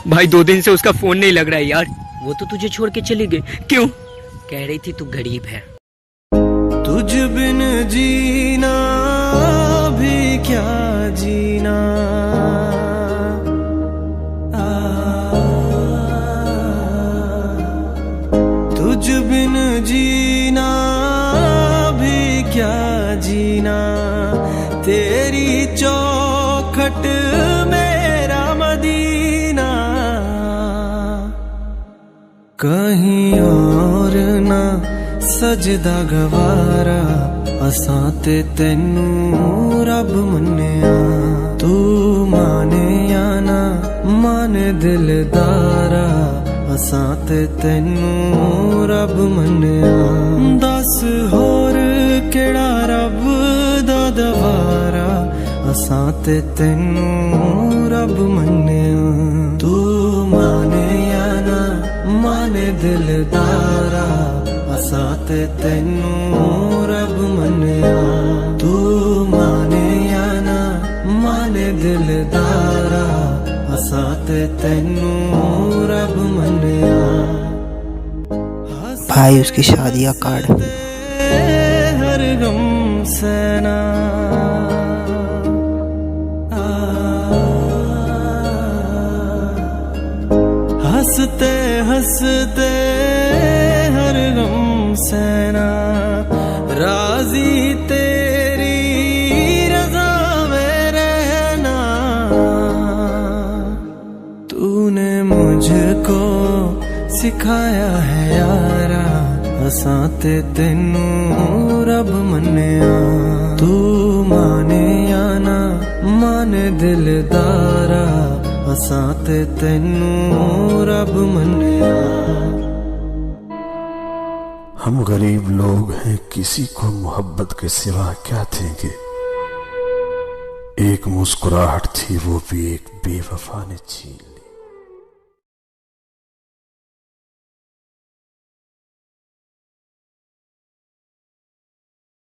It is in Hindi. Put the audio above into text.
भाई 2 दिन से उसका फोन नहीं लग रहा है यार। वो तो तुझे छोड़ के चली गई। क्यों? कह रही थी तू गरीब है। तुझ बिन जीना भी क्या जीना, तुझ बिन जीना भी क्या जीना, तेरी चौखट मेरा मदीना, कहीं और ना सजदा गवारा, असां ते तैनू रब मन्निया, तू माने या ना माने दिलदारा, असां ते तैनू रब मन्निया, दस होर केड़ा रब दा दवारा, असां ते तैनू रब मन्निया, तू माने या ना माने दिलदारा, असां ते तैनू रब मन्निया, तू माने या ना माने दिलदारा, असां ते तैनू रब मन्निया। भाई उसकी शादी का कार्ड। हर गम सहना, हंसते हंसते हर गम सहना, राजी तेरी रज़ा में रहना, तूने मुझको सिखाया है यारा, असां ते तैनू रब मन्निया, तू माने या ना माने दिलदारा, असां ते तैनू रब मन्निया। हम गरीब लोग हैं, किसी को मोहब्बत के सिवा क्या देंगे, एक मुस्कुराहट थी वो भी एक बेवफा ने छीन।